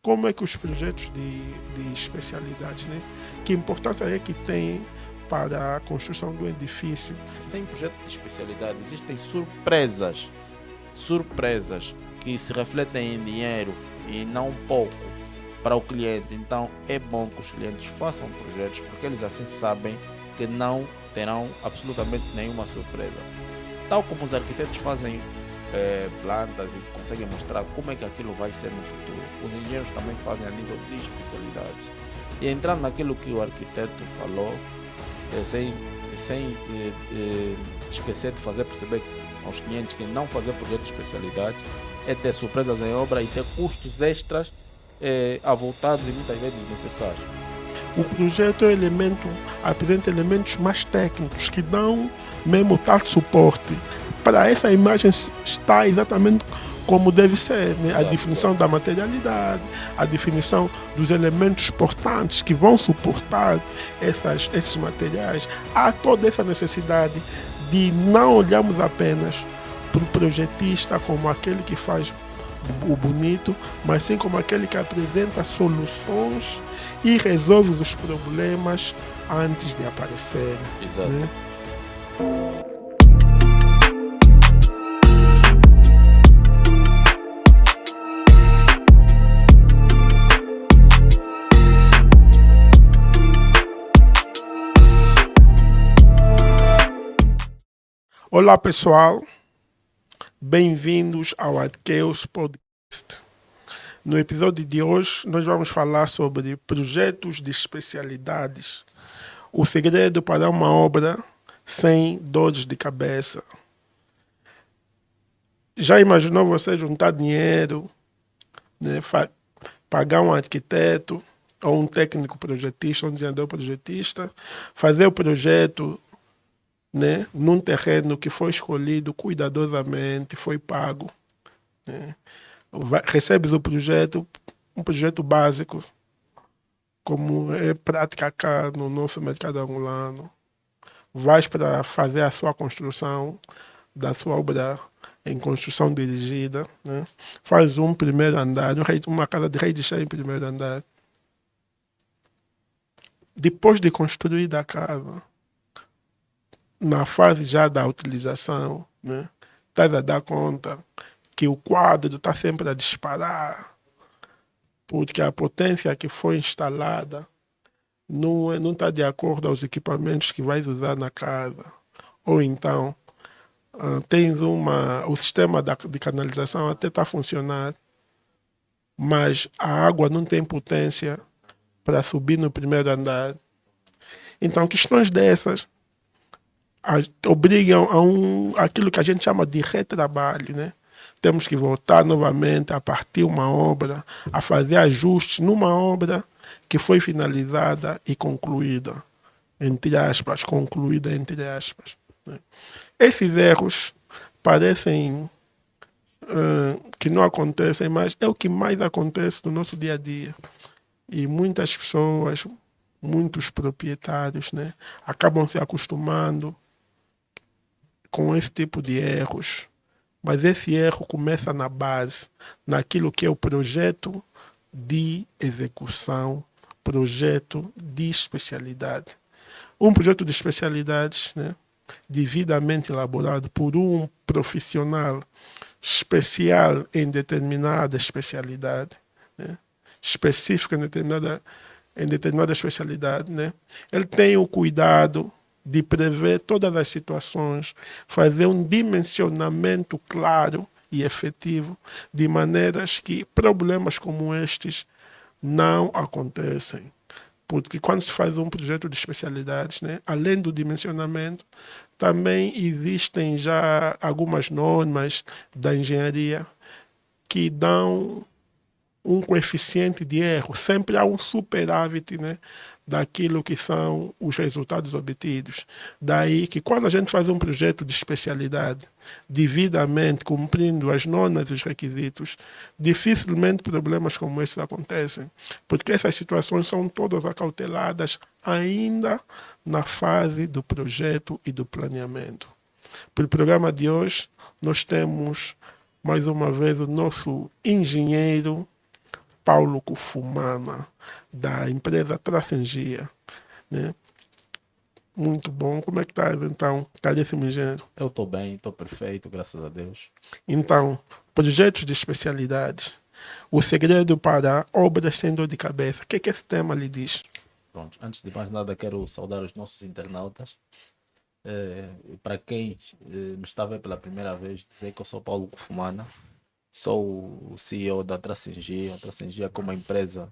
como é que os projetos de especialidades, né? Que importância é que têm para a construção do edifício? Sem projeto de especialidade existem surpresas que se refletem em dinheiro e não pouco para o cliente. Então é bom que os clientes façam projetos porque eles assim sabem que não terão absolutamente nenhuma surpresa. Tal como os arquitetos fazem plantas e conseguem mostrar como é que aquilo vai ser no futuro, os engenheiros também fazem a nível de especialidades. E entrando naquilo que o arquiteto falou, sem esquecer de fazer perceber aos clientes que não fazer projeto de especialidade é ter surpresas em obra e ter custos extras avultados e muitas vezes desnecessários. O projeto apresenta elementos mais técnicos que dão mesmo tal suporte. Para essa imagem está exatamente como deve ser, né? A definição da materialidade, a definição dos elementos portantes que vão suportar esses materiais. Há toda essa necessidade de não olharmos apenas para o projetista como aquele que faz o bonito, mas sim como aquele que apresenta soluções e resolve os problemas antes de aparecer. Exato. Né? Olá pessoal, bem-vindos ao Arqueus Podcast. No episódio de hoje nós vamos falar sobre projetos de especialidades, o segredo para uma obra sem dores de cabeça. Já imaginou você juntar dinheiro, né, pagar um arquiteto ou um técnico projetista, um desenhador projetista, fazer o projeto, né, num terreno que foi escolhido cuidadosamente, foi pago, né? Recebes o projeto, um projeto básico, como é prática cá no nosso mercado angolano. Vais para fazer a sua construção da sua obra em construção dirigida, né? Faz um primeiro andar, uma casa de rei de chá em primeiro andar. Depois de construída a casa, na fase já da utilização, né, estás a dar conta que o quadro está sempre a disparar, porque a potência que foi instalada não está de acordo aos equipamentos que vais usar na casa. Ou então, tens o sistema de canalização até está a funcionar, mas a água não tem potência para subir no primeiro andar. Então, questões dessas obrigam a aquilo que a gente chama de retrabalho, né? Temos que voltar novamente a partir uma obra, a fazer ajustes numa obra que foi finalizada e concluída, entre aspas, concluída entre aspas, né? Esses erros parecem que não acontecem, mas é o que mais acontece no nosso dia a dia. E muitas pessoas, muitos proprietários, né, acabam se acostumando com esse tipo de erros, mas esse erro começa na base, naquilo que é o projeto de execução, projeto de especialidade. Um projeto de especialidades, né, devidamente elaborado por um profissional especial em determinada especialidade, né, específico em determinada especialidade, né, ele tem o cuidado de prever todas as situações, fazer um dimensionamento claro e efetivo, de maneiras que problemas como estes não acontecem. Porque quando se faz um projeto de especialidades, né, além do dimensionamento, também existem já algumas normas da engenharia que dão um coeficiente de erro. Sempre há um superávit, né, daquilo que são os resultados obtidos. Daí que quando a gente faz um projeto de especialidade, devidamente cumprindo as normas e os requisitos, dificilmente problemas como esses acontecem, porque essas situações são todas acauteladas ainda na fase do projeto e do planeamento. Para o programa de hoje, nós temos mais uma vez o nosso engenheiro Paulo Kufumana, da empresa Tracengia, né? Muito bom. Como é que está, então, caríssimo engenheiro? Eu estou bem, estou perfeito, graças a Deus. Então, projetos de especialidade. O segredo para obras sem dor de cabeça. O que esse tema lhe diz? Pronto, antes de mais nada, quero saudar os nossos internautas. Para quem me está a ver pela primeira vez, dizer que eu sou Paulo Kufumana, sou o CEO da Tracengia. A Tracengia é uma empresa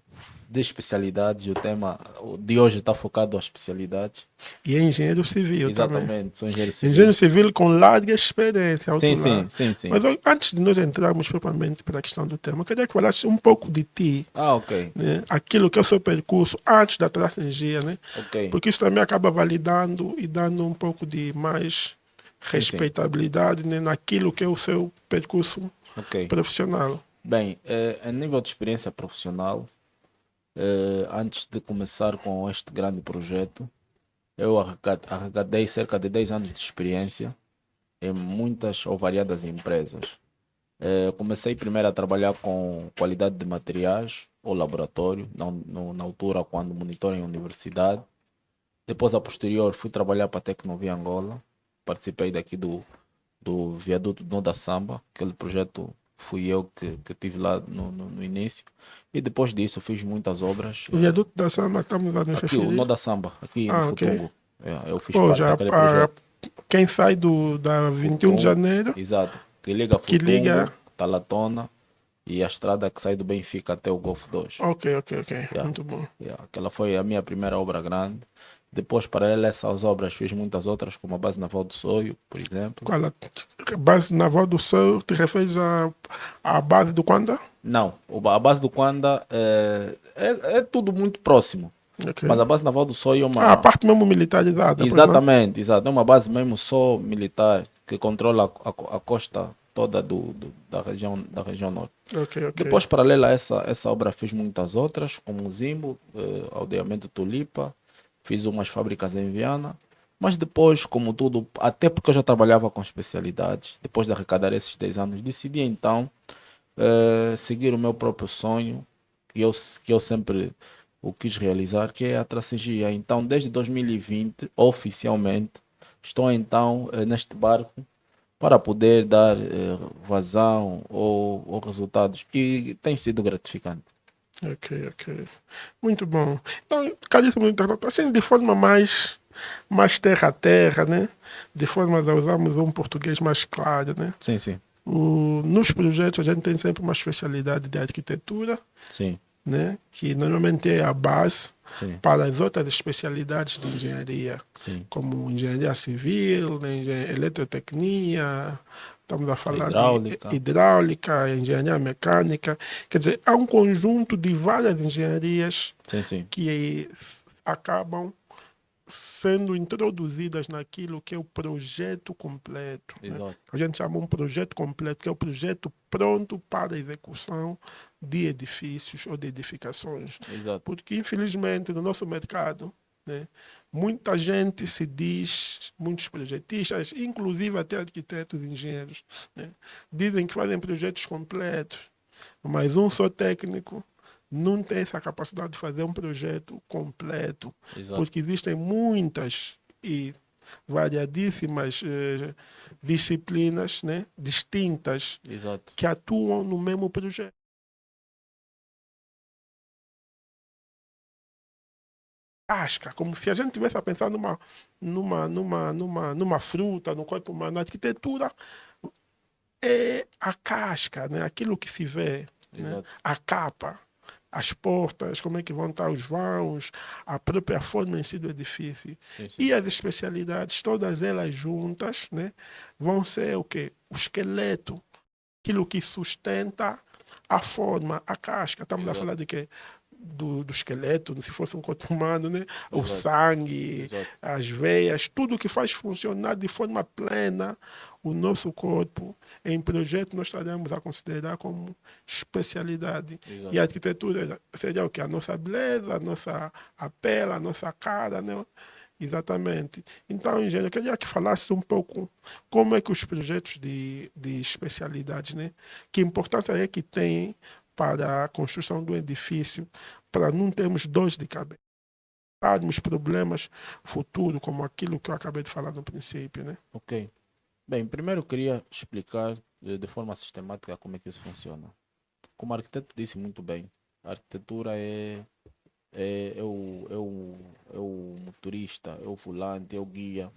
de especialidades e o tema de hoje está focado às especialidades. E é engenheiro civil também. Exatamente, sou engenheiro civil. Engenheiro civil com larga experiência. Sim, sim, sim, sim. Mas antes de nós entrarmos propriamente para a questão do tema, eu queria que falasse um pouco de ti, Ok, né? Aquilo que é o seu percurso antes da Tracengia, né? ok. Porque isso também acaba validando e dando um pouco de mais Sim. respeitabilidade, né? Naquilo que é o seu percurso Ok. profissional. Bem, a nível de experiência profissional, antes de começar com este grande projeto, eu arrecadei cerca de 10 anos de experiência em muitas ou variadas empresas. Comecei primeiro a trabalhar com qualidade de materiais ou laboratório, na altura quando monitor em universidade. Depois, a posterior, fui trabalhar para a Tecnovia Angola. Participei daqui do viaduto do Noda Samba. Aquele projeto fui eu que tive lá no início. E depois disso, fiz muitas obras. O viaduto da Sama que estamos a nos Aqui, o referir. Noda Samba, aqui no Ok. Futungo. Eu fiz Pô, parte já daquele projeto. quem sai da 21 de Futungo, janeiro, exato. Que liga que liga. Futungo, Talatona e a estrada que sai do Benfica até o Golfo 2. Ok. Yeah. Muito bom. Aquela foi a minha primeira obra grande. Depois, paralelo a essas obras, fiz muitas outras, como a Base Naval do Soio, por exemplo. Qual a base naval do Sul? Te referes à base do Quanda? Não, a base do Quanda é tudo muito próximo. Ok. Mas a Base Naval do Soio é A uma. parte mesmo militarizada, pois não? Exatamente, exato. É uma base mesmo só militar que controla a costa toda da região norte. Ok. Depois, paralelo a essa obra, fiz muitas outras, como o Zimbo, Aldeamento Tulipa, fiz umas fábricas em Viana, mas depois, como tudo, até porque eu já trabalhava com especialidades, depois de arrecadar esses 10 anos, decidi então seguir o meu próprio sonho, que eu sempre o quis realizar, que é a Tracegia. Então, desde 2020, oficialmente, estou então neste barco para poder dar vazão ou resultados. E tem sido gratificante. Ok. Muito bom. Então, caríssimo internauta, assim, de forma mais terra a terra, né? De forma a usarmos um português mais claro, né? Sim, sim, Nos projetos a gente tem sempre uma especialidade de arquitetura, sim, né? Que normalmente é a base sim, para as outras especialidades de engenharia, sim. como engenharia civil, né? Eletrotecnia, estamos a falar de Hidráulica, hidráulica, engenharia mecânica. Quer dizer, há um conjunto de várias engenharias sim, sim, que acabam sendo introduzidas naquilo que é o projeto completo, né? exato, A gente chama um projeto completo, que é o projeto pronto para a execução de edifícios ou de edificações. exato, Porque, infelizmente, no nosso mercado, né, muita gente se diz, muitos projetistas, inclusive até arquitetos e engenheiros, né, dizem que fazem projetos completos, mas um só técnico não tem essa capacidade de fazer um projeto completo, exato, porque existem muitas e variadíssimas disciplinas, né, distintas exato, que atuam no mesmo projeto. Casca, como se a gente tivesse a pensar numa fruta, no corpo humano. Na arquitetura é a casca, né? Aquilo que se vê, né? exato, A capa, as portas, como é que vão estar os vãos, a própria forma em si do edifício. sim, sim, E as especialidades, todas elas juntas, né? Vão ser o quê? O esqueleto, aquilo que sustenta a forma, a casca. Estamos a exato, falar de quê? Do esqueleto, se fosse um corpo humano, né? O exato, sangue, exato, as veias, tudo que faz funcionar de forma plena o nosso corpo. Em projeto nós estaremos a considerar como especialidade. E exato, a arquitetura seria o quê? A nossa beleza, a pele, a nossa cara, né? Exatamente. Então, engenheiro, eu queria que falasse um pouco como é que os projetos de especialidades, né? Que importância é que têm para a construção do edifício, para não termos dores de cabeça, termos problemas futuros, como aquilo que eu acabei de falar no princípio, né? Ok. Bem, primeiro eu queria explicar de forma sistemática como é que isso funciona. Como o arquiteto disse muito bem, a arquitetura é o motorista, é o volante, é o guia.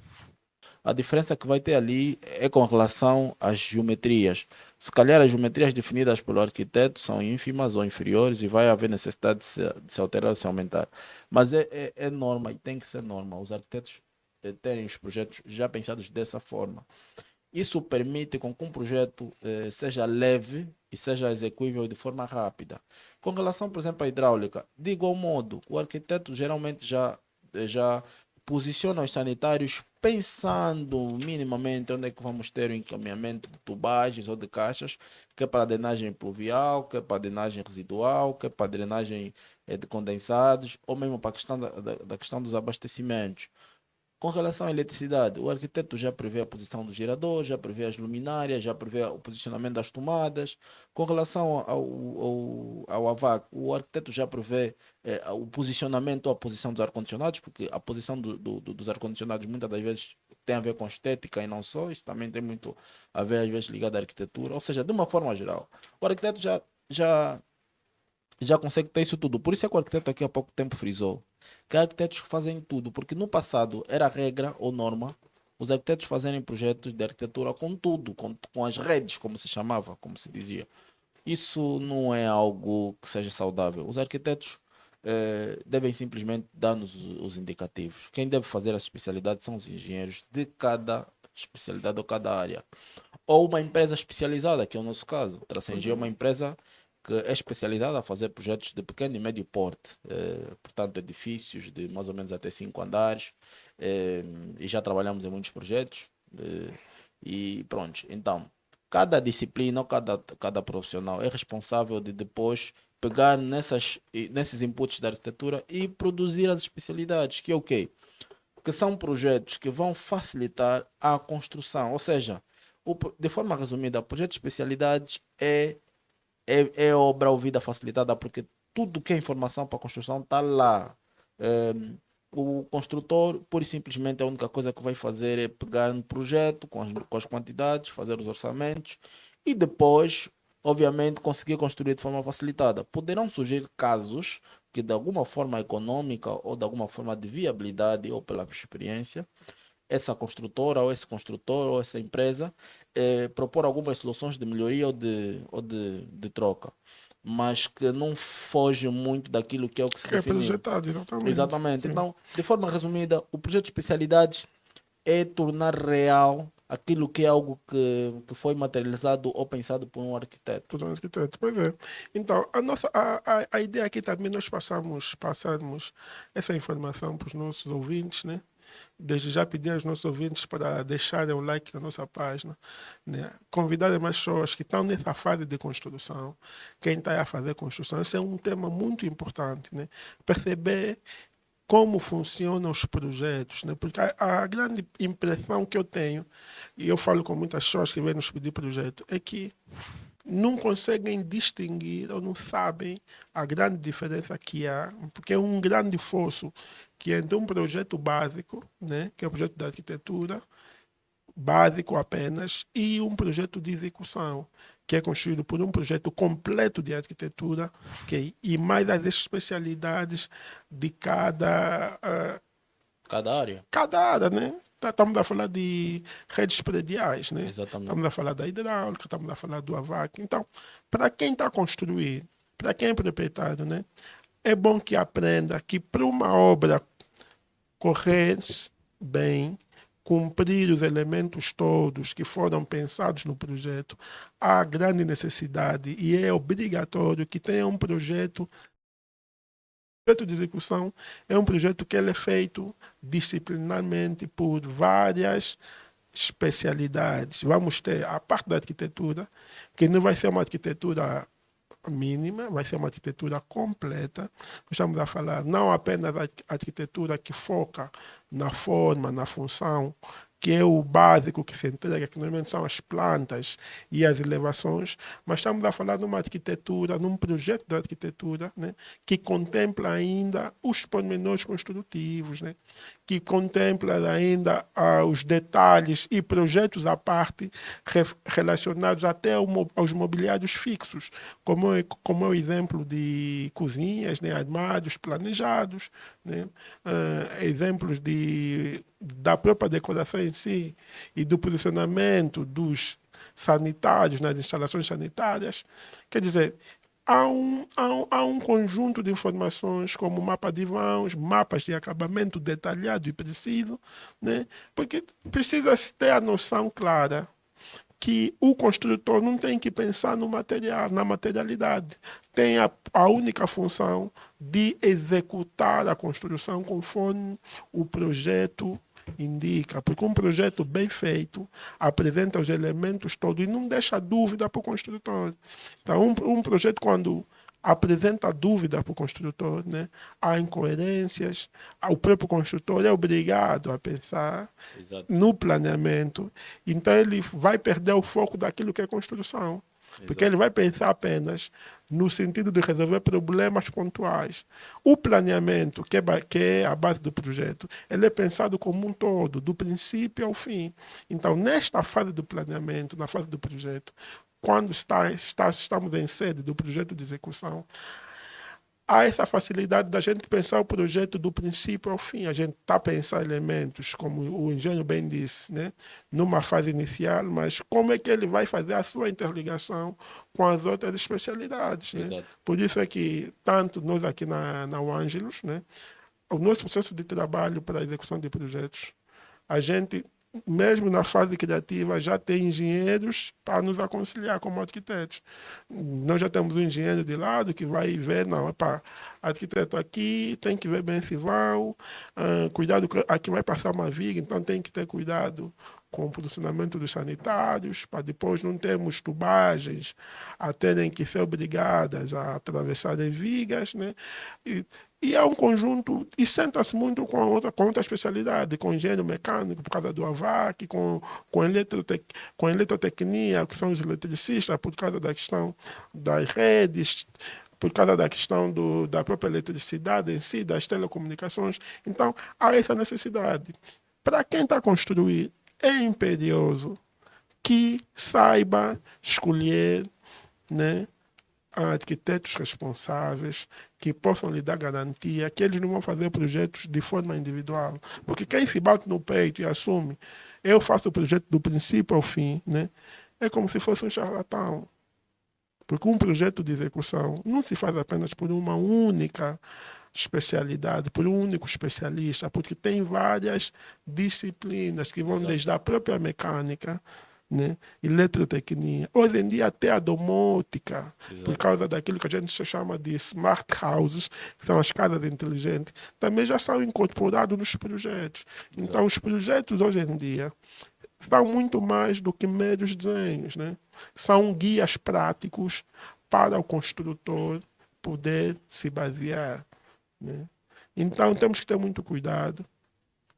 A diferença que vai ter ali é com relação às geometrias. Se calhar as geometrias definidas pelo arquiteto são ínfimas ou inferiores e vai haver necessidade de se alterar ou se aumentar. Mas é norma e tem que ser norma. Os arquitetos terem os projetos já pensados dessa forma. Isso permite com que um projeto seja leve e seja execuível de forma rápida. Com relação, por exemplo, à hidráulica, de igual modo, o arquiteto geralmente já posiciona os sanitários pensando minimamente onde é que vamos ter o encaminhamento de tubagens ou de caixas, que é para drenagem pluvial, que é para drenagem residual, que é para drenagem de condensados, ou mesmo para a questão da questão dos abastecimentos. Com relação à eletricidade, o arquiteto já prevê a posição do gerador, já prevê as luminárias, já prevê o posicionamento das tomadas. Com relação ao AVAC, o arquiteto já prevê o posicionamento ou a posição dos ar-condicionados, porque a posição dos ar-condicionados muitas das vezes tem a ver com estética e não só, isso também tem muito a ver, às vezes, ligado à arquitetura. Ou seja, de uma forma geral, o arquiteto já consegue ter isso tudo. Por isso é que o arquiteto aqui há pouco tempo frisou que há arquitetos que fazem tudo, porque no passado era regra ou norma os arquitetos fazerem projetos de arquitetura com tudo, com as redes, como se chamava, como se dizia. Isso não é algo que seja saudável. Os arquitetos devem simplesmente dar-nos os indicativos. Quem deve fazer as especialidades são os engenheiros de cada especialidade ou cada área. Ou uma empresa especializada, que é o nosso caso. A Traceng é uma empresa que é especializada a fazer projetos de pequeno e médio porte, portanto, edifícios de mais ou menos até 5 andares, e já trabalhamos em muitos projetos, e pronto. Então, cada disciplina ou cada profissional é responsável de depois pegar nesses inputs da arquitetura e produzir as especialidades, que é o quê? Que são projetos que vão facilitar a construção, ou seja, de forma resumida, o projeto de especialidades é obra ou vida facilitada porque tudo que é informação para a construção está lá. O construtor, pura e simplesmente, a única coisa que vai fazer é pegar no projeto com as quantidades, fazer os orçamentos e depois, obviamente, conseguir construir de forma facilitada. Poderão surgir casos que, de alguma forma econômica ou de alguma forma de viabilidade ou pela experiência, essa construtora ou esse construtor ou essa empresa propor algumas soluções de melhoria ou de troca, mas que não foge muito daquilo que é o que se Que é definiu. projetado, exatamente. Exatamente. Sim. Então, de forma resumida, o projeto de especialidades é tornar real aquilo que é algo que foi materializado ou pensado por um arquiteto. Tudo arquiteto. Pois é. Então, a ideia aqui também nós passarmos essa informação para os nossos ouvintes, né? Desde já pedir aos nossos ouvintes para deixarem o like na nossa página, né? Convidarem mais pessoas que estão nessa fase de construção, quem está a fazer construção. Esse é um tema muito importante, né? Perceber como funcionam os projetos, né? Porque a grande impressão que eu tenho, e eu falo com muitas pessoas que vêm nos pedir projeto, é que não conseguem distinguir ou não sabem a grande diferença que há, porque é um grande fosso que é entre um projeto básico, né, que é o projeto de arquitetura, básico apenas, e um projeto de execução, que é construído por um projeto completo de arquitetura, e mais as especialidades de Cada área. cada área, né? Estamos a falar de redes prediais, né? Exatamente. Estamos a falar da hidráulica, estamos a falar do AVAC. Então, para quem está a construir, para quem é proprietário, né? É bom que aprenda que para uma obra correr bem, cumprir os elementos todos que foram pensados no projeto, há grande necessidade e é obrigatório que tenha um projeto. O projeto de execução é um projeto que ele é feito disciplinarmente por várias especialidades. Vamos ter a parte da arquitetura, que não vai ser uma arquitetura mínima, vai ser uma arquitetura completa. Nós estamos a falar não apenas da arquitetura que foca na forma, na função que é o básico que se entrega, que normalmente são as plantas e as elevações, mas estamos a falar de uma arquitetura, num projeto de arquitetura, né, que contempla ainda os pormenores construtivos, né, que contempla ainda os detalhes e projetos à parte relacionados até aos mobiliários fixos, como é o exemplo de cozinhas, né, armários planejados, né, exemplos da própria decoração em si e do posicionamento dos sanitários nas instalações sanitárias. Quer dizer, há um conjunto de informações como mapa de vãos, mapas de acabamento detalhado e preciso, né? Porque precisa-se ter a noção clara que o construtor não tem que pensar no material, na materialidade. Tem a única função de executar a construção conforme o projeto indica, porque um projeto bem feito apresenta os elementos todos e não deixa dúvida para o construtor. Então, um projeto, quando apresenta dúvida para o construtor, né? Há incoerências, o próprio construtor é obrigado a pensar Exato. no planeamento, então ele vai perder o foco daquilo que é construção. Porque ele vai pensar apenas no sentido de resolver problemas pontuais. O planeamento, que é a base do projeto, ele é pensado como um todo, do princípio ao fim. Então, nesta fase do planeamento, na fase do projeto, quando estamos em sede do projeto de execução, há essa facilidade da gente pensar o projeto do princípio ao fim. A gente está a pensar elementos, como o engenheiro bem disse, né? Numa fase inicial, mas como é que ele vai fazer a sua interligação com as outras especialidades. Né? Por isso é que, tanto nós aqui na Ângelos, né? O nosso processo de trabalho para a execução de projetos, a gente, mesmo na fase criativa, já tem engenheiros para nos aconselhar como arquitetos. Nós já temos um engenheiro de lado que vai ver, não, arquiteto aqui tem que ver bem esse vão, cuidado, aqui vai passar uma viga, então tem que ter cuidado com o posicionamento dos sanitários, para depois não termos tubagens a terem que ser obrigadas a atravessarem vigas, né? E é um conjunto, e senta-se muito com outra especialidade, com engenheiro mecânico, por causa do AVAC, com eletrotecnia, que são os eletricistas, por causa da questão das redes, por causa da questão da própria eletricidade em si, das telecomunicações. Então, há essa necessidade. Para quem está a construir, é imperioso que saiba escolher, né, arquitetos responsáveis que possam lhe dar garantia que eles não vão fazer projetos de forma individual. Porque quem se bate no peito e assume, eu faço o projeto do princípio ao fim, né? É como se fosse um charlatão. Porque um projeto de execução não se faz apenas por uma única especialidade, por um único especialista, porque tem várias disciplinas que vão desde a própria mecânica, né? Eletrotecnia, hoje em dia até a domótica, por causa daquilo que a gente chama de smart houses, que são as casas inteligentes, também já são incorporados nos projetos. Então, os projetos hoje em dia são muito mais do que meros desenhos, né? São guias práticos para o construtor poder se basear, né? Então, temos que ter muito cuidado.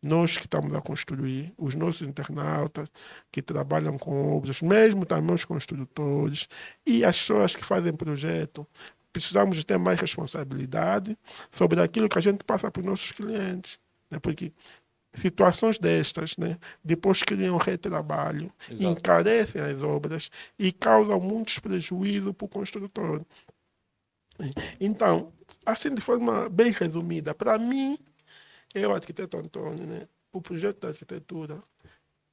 Nós que estamos a construir, os nossos internautas que trabalham com obras, mesmo também os construtores e as pessoas que fazem projeto, precisamos de ter mais responsabilidade sobre aquilo que a gente passa para os nossos clientes, né? Porque situações destas, né, depois criam retrabalho, encarecem as obras e causam muitos prejuízos para o construtor. Então, assim de forma bem resumida, para mim, eu, arquiteto Antônio, né, o projeto da arquitetura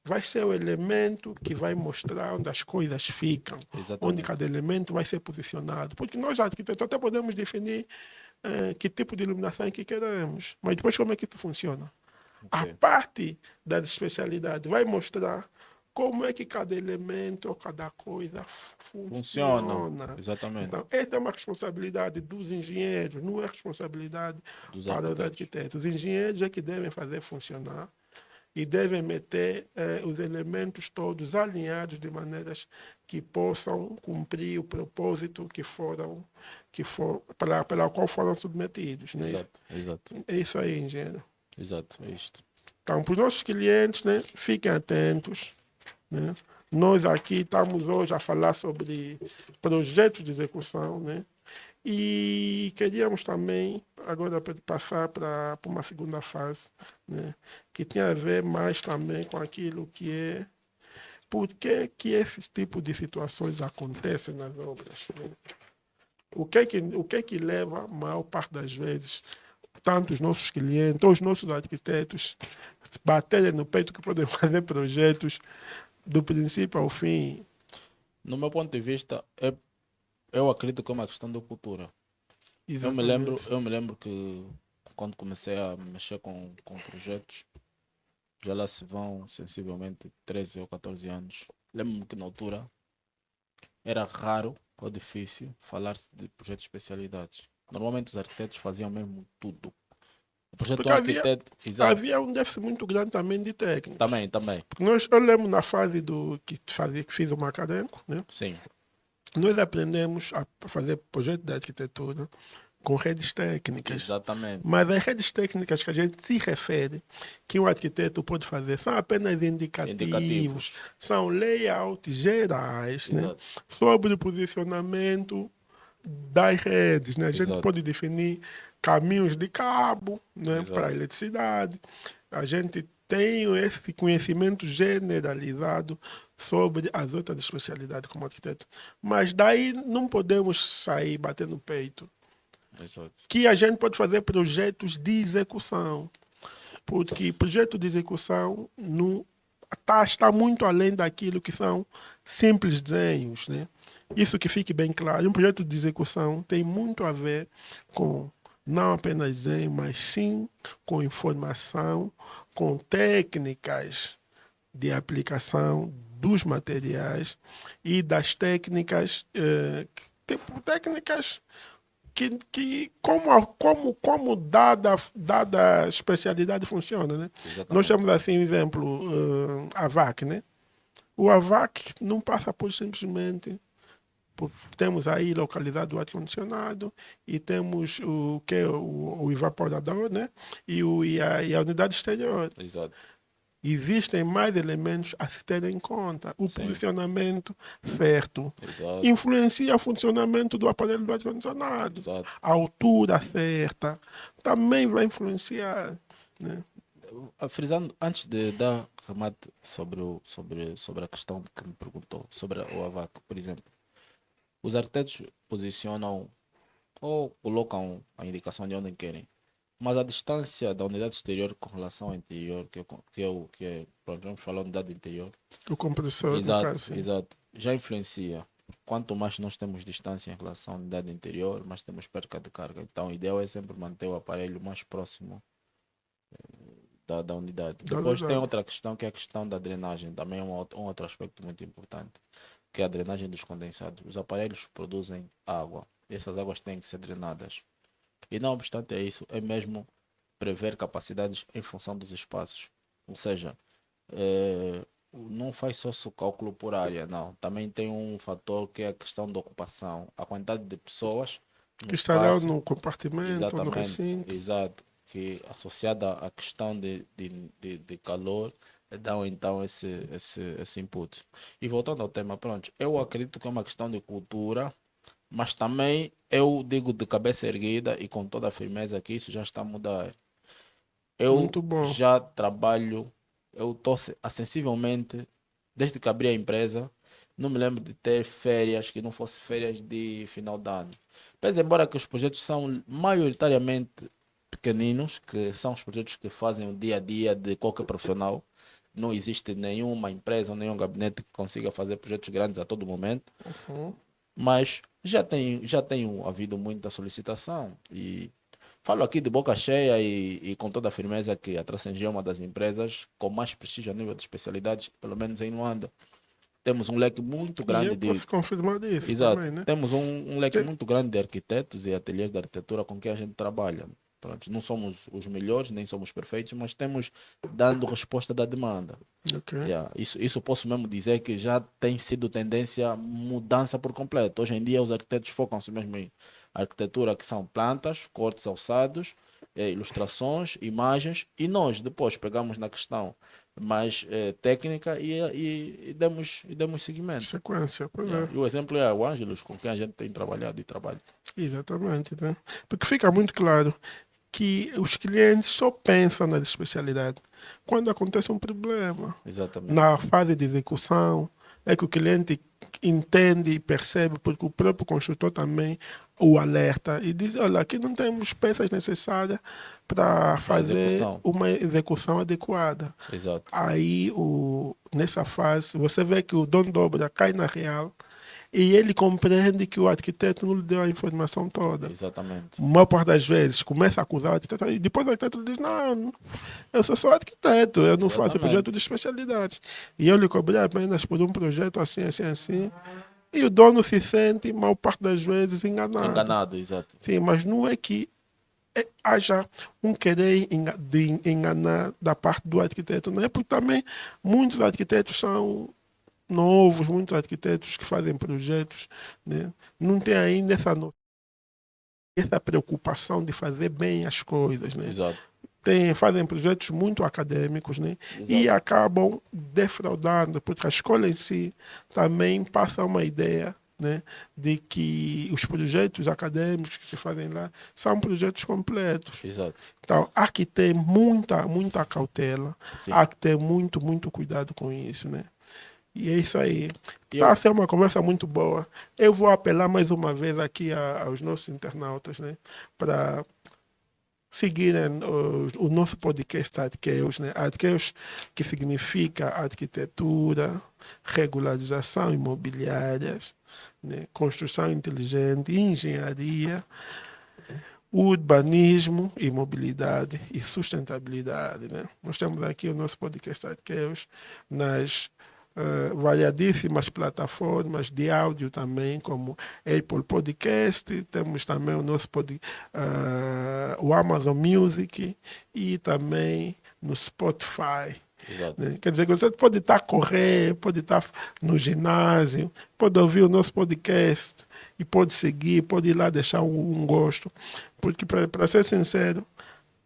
vai ser o elemento que vai mostrar onde as coisas ficam, onde cada elemento vai ser posicionado. Porque nós, arquitetos, até podemos definir que tipo de iluminação é que queremos, mas depois como é que isso funciona? A parte da especialidade vai mostrar como é que cada elemento ou cada coisa funciona. Exatamente. Então, essa é uma responsabilidade dos engenheiros, não é responsabilidade para os arquitetos. Os engenheiros é que devem fazer funcionar e devem meter os elementos todos alinhados de maneiras que possam cumprir o propósito para o qual foram submetidos. Né? Exato. É isso aí, engenheiro. Exato, é isto. Então, para os nossos clientes, né, fiquem atentos. Né? Nós aqui estamos hoje a falar sobre projetos de execução, né? E queríamos também agora passar para uma segunda fase, né? Que tem a ver mais também com aquilo que é por que esse tipo de situações acontecem nas obras, né? O que é que leva, a maior parte das vezes, tanto os nossos clientes, ou os nossos arquitetos, baterem no peito que podem fazer projetos do princípio ao fim? No meu ponto de vista, eu acredito que é uma questão de cultura. Exatamente. Eu me lembro que quando comecei a mexer com projetos, já lá se vão sensivelmente 13 ou 14 anos. Lembro-me que na altura era raro ou difícil falar-se de projetos de especialidades. Normalmente os arquitetos faziam mesmo tudo. O projeto de Porque um havia, arquiteto, exato, havia um déficit muito grande também de técnicos. também, Porque eu lembro na fase do que fiz o Macarenco, né? sim, Nós aprendemos a fazer projeto de arquitetura com redes técnicas. exatamente, Mas as redes técnicas que a gente se refere, que um arquiteto pode fazer, são apenas indicativos, indicativos, são layouts gerais, né? exato, Sobre o posicionamento das redes, né? A gente exato, pode definir caminhos de cabo, né? Para a exato, eletricidade. A gente tem esse conhecimento generalizado sobre as outras especialidades como arquiteto. Mas daí não podemos sair batendo no peito exato, que a gente pode fazer projetos de execução, porque projeto de execução não está muito além daquilo que são simples desenhos, né? Isso que fique bem claro. Um projeto de execução tem muito a ver com não apenas desenho, mas sim com informação, com técnicas de aplicação dos materiais e das técnicas, tipo técnicas que como dada a especialidade funciona, né? Nós exatamente, temos assim, um exemplo, a VAC, né? O AVAC não passa por simplesmente temos aí localidade do ar-condicionado e temos o que é o evaporador, né? E a unidade exterior. exato, Existem mais elementos a se ter em conta. O sim, posicionamento certo exato, influencia o funcionamento do aparelho do ar-condicionado. exato. A altura certa também vai influenciar. Né? Frisando, antes de dar remate sobre a questão que me perguntou, sobre o AVAC, por exemplo, os arquitetos posicionam ou colocam a indicação de onde querem, mas a distância da unidade exterior com relação ao interior, pronto, vamos falar unidade interior, O compressor, no exato, caso, sim. exato, já influencia. Quanto mais nós temos distância em relação à unidade interior, mais temos perca de carga. Então, o ideal é sempre manter o aparelho mais próximo da unidade. Da Depois tem unidade. outra questão que é a questão da drenagem, também é um outro aspecto muito importante, que é a drenagem dos condensados. Os aparelhos produzem água, e essas águas têm que ser drenadas. E não obstante isso, é mesmo prever capacidades em função dos espaços. Ou seja, não faz só o cálculo por área, não. Também tem um fator que é a questão da ocupação, a quantidade de pessoas no Que estará espaço. no compartimento ou no Exatamente, recinto. exato. Que associada à questão de calor, dão então esse input. E voltando ao tema, pronto, eu acredito que é uma questão de cultura, mas também eu digo de cabeça erguida e com toda a firmeza que isso já está a mudar. Eu Muito bom. já trabalho, eu estou sensivelmente, desde que abri a empresa, não me lembro de ter férias que não fossem férias de final de ano. Pese embora que os projetos são maioritariamente pequeninos, que são os projetos que fazem o dia a dia de qualquer profissional, não existe nenhuma empresa ou nenhum gabinete que consiga fazer projetos grandes a todo momento, Uhum. mas já tenho havido muita solicitação e falo aqui de boca cheia e com toda a firmeza que a Tracengia é uma das empresas com mais prestígio a nível de especialidades, pelo menos em Luanda. Temos um leque muito E grande eu de. posso confirmar isso Exato. também, né? Temos um leque Te- muito grande de arquitetos e ateliês de arquitetura com quem a gente trabalha. Pronto, não somos os melhores, nem somos perfeitos, mas temos dando resposta da demanda. Ok. Yeah, isso posso mesmo dizer que já tem sido tendência mudança por completo. Hoje em dia os arquitetos focam-se mesmo em arquitetura que são plantas, cortes alçados ilustrações, imagens, e nós depois pegamos na questão mais técnica e demos seguimento. Sequência, pois Yeah. é. E o exemplo é o Ângelos, com quem a gente tem trabalhado e trabalha. Exatamente, né? Porque fica muito claro que os clientes só pensam na especialidade quando acontece um problema. Exatamente. Na fase de execução, é que o cliente entende e percebe, porque o próprio construtor também o alerta e diz, olha, aqui não temos peças necessárias para fazer execução. uma execução adequada. Exato. Aí, nessa fase, você vê que o dono de obra cai na real e ele compreende que o arquiteto não lhe deu a informação toda. Exatamente. A maior parte das vezes começa a acusar o arquiteto e depois o arquiteto diz, não, eu sou só arquiteto, eu não faço Exatamente. projeto de especialidade. E eu lhe cobrei apenas por um projeto assim, assim, assim. E o dono se sente, a maior parte das vezes, enganado. Enganado, exato. Sim, mas não é que haja um querer de enganar da parte do arquiteto, não é? Porque também muitos arquitetos são novos, muitos arquitetos que fazem projetos, né? Não tem ainda essa preocupação de fazer bem as coisas, né? Exato. Fazem projetos muito acadêmicos, né? Exato. E acabam defraudando, porque a escola em si também passa uma ideia, né, de que os projetos acadêmicos que se fazem lá são projetos completos. Exato. Então, há que ter muita cautela, Sim. há que ter muito cuidado com isso, né? E é isso aí. Está a ser uma conversa muito boa. Eu vou apelar mais uma vez aqui aos nossos internautas, né, para seguirem o nosso podcast Arqueus, né? Arqueus, que significa arquitetura, regularização imobiliárias, né? Construção inteligente, engenharia, urbanismo e mobilidade e sustentabilidade, né? Nós temos aqui o nosso podcast Arqueus nas variadíssimas plataformas de áudio também, como Apple Podcast, temos também o nosso o Amazon Music e também no Spotify. Exato. Né? Quer dizer, você pode estar a correr, pode estar no ginásio, pode ouvir o nosso podcast e pode seguir, pode ir lá deixar um gosto, porque, para ser sincero,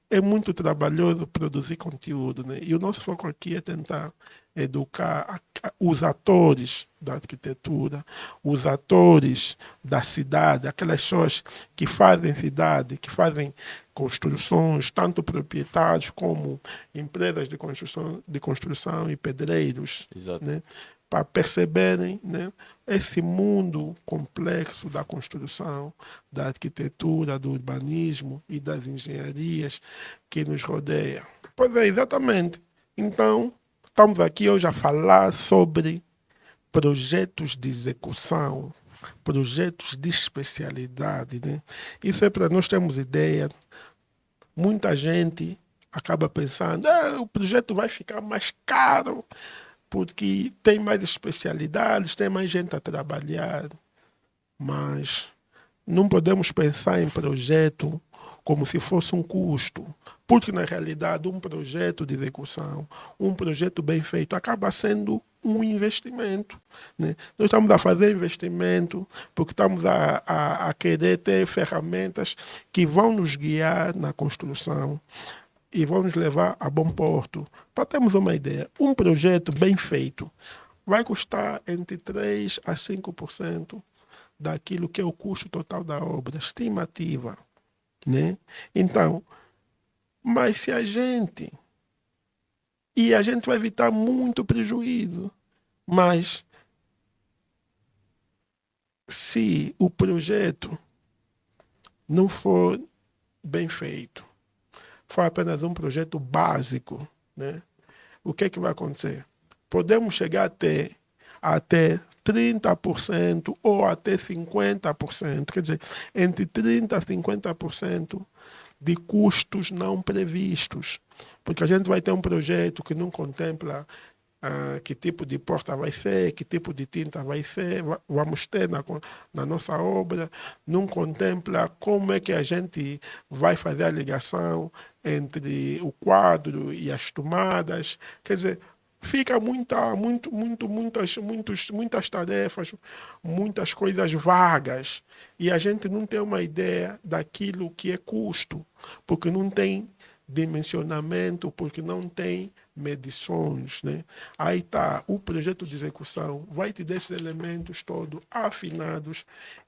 é muito trabalhoso produzir conteúdo, né? E o nosso foco aqui é tentar educar os atores da arquitetura, os atores da cidade, aquelas pessoas que fazem cidade, que fazem construções, tanto proprietários como empresas de construção e pedreiros, Exato. né? Para perceberem, né, esse mundo complexo da construção, da arquitetura, do urbanismo e das engenharias que nos rodeia. Pois é, exatamente. Então, estamos aqui hoje a falar sobre projetos de execução, projetos de especialidade, né? Isso é para nós termos ideia. Muita gente acaba pensando, o projeto vai ficar mais caro, porque tem mais especialidades, tem mais gente a trabalhar, mas não podemos pensar em projeto como se fosse um custo, porque na realidade um projeto de execução, um projeto bem feito acaba sendo um investimento, né? Nós estamos a fazer investimento porque estamos a querer ter ferramentas que vão nos guiar na construção e vão nos levar a bom porto. Para termos uma ideia, um projeto bem feito vai custar entre 3% a 5% daquilo que é o custo total da obra, estimativa, né? Então, mas se a gente vai evitar muito prejuízo, mas se o projeto não for bem feito, for apenas um projeto básico, né? O que é que vai acontecer? Podemos chegar até 30% ou até 50%, quer dizer, entre 30% a 50% de custos não previstos. Porque a gente vai ter um projeto que não contempla que tipo de porta vai ser, que tipo de tinta vai ser, vamos ter na nossa obra, não contempla como é que a gente vai fazer a ligação entre o quadro e as tomadas. Quer dizer, fica muitas tarefas, muitas coisas vagas, e a gente não tem uma ideia daquilo que é custo, porque não tem dimensionamento, porque não tem medições, né? Aí está o projeto de execução, vai te dar esses elementos todos afinados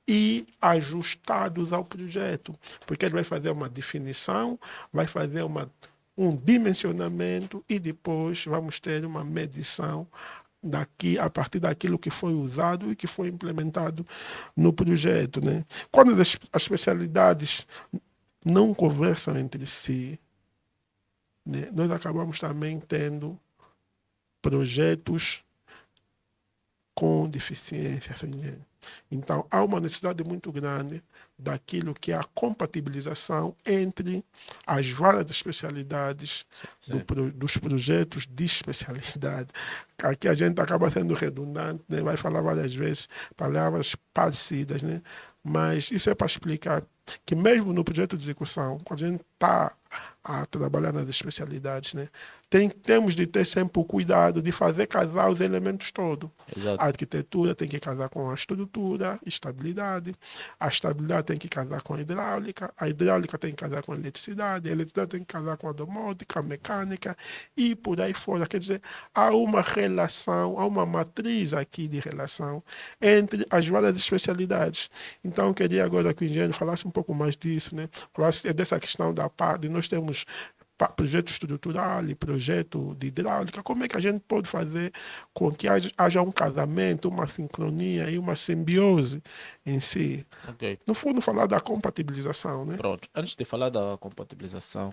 e ajustados ao projeto, porque ele vai fazer uma definição, vai fazer um dimensionamento e depois vamos ter uma medição daqui a partir daquilo que foi usado e que foi implementado no projeto, né? Quando as especialidades não conversam entre si, né, nós acabamos também tendo projetos com deficiência. Então, há uma necessidade muito grande daquilo que é a compatibilização entre as várias especialidades dos projetos de especialidade. Aqui a gente acaba sendo redundante, né? Vai falar várias vezes palavras parecidas, né? Mas isso é para explicar que mesmo no projeto de execução, quando a gente está a trabalhar nas especialidades, né? Temos de ter sempre o cuidado de fazer casar os elementos todos. Exato. A arquitetura tem que casar com a estrutura, estabilidade. A estabilidade tem que casar com a hidráulica tem que casar com a eletricidade tem que casar com a domótica, a mecânica e por aí fora. Quer dizer, há uma relação, há uma matriz aqui de relação entre as várias especialidades. Então, eu queria agora que o engenheiro falasse um pouco mais disso, né? Falasse dessa questão da parte, nós temos projeto estrutural e projeto de hidráulica, como é que a gente pode fazer com que haja um casamento, uma sincronia e uma simbiose em si? Ok. No fundo, falar da compatibilização, né? Pronto. Antes de falar da compatibilização,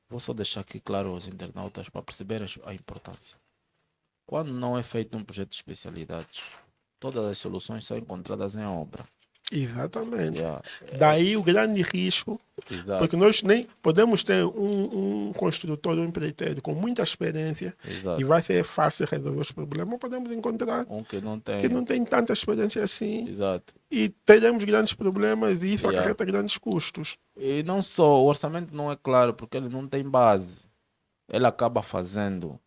vou só deixar aqui claro aos internautas para perceberem a importância. Quando não é feito um projeto de especialidades, todas as soluções são encontradas em obra. Exatamente. Yeah. Daí o grande risco, Exato. porque nós nem podemos ter um construtor, um empreiteiro com muita experiência Exato. e vai ser fácil resolver os problemas, ou podemos encontrar Um que que não tem tanta experiência assim Exato. e teremos grandes problemas e isso Yeah. acarreta grandes custos. E não só, o orçamento não é claro porque ele não tem base. Ele acaba fazendo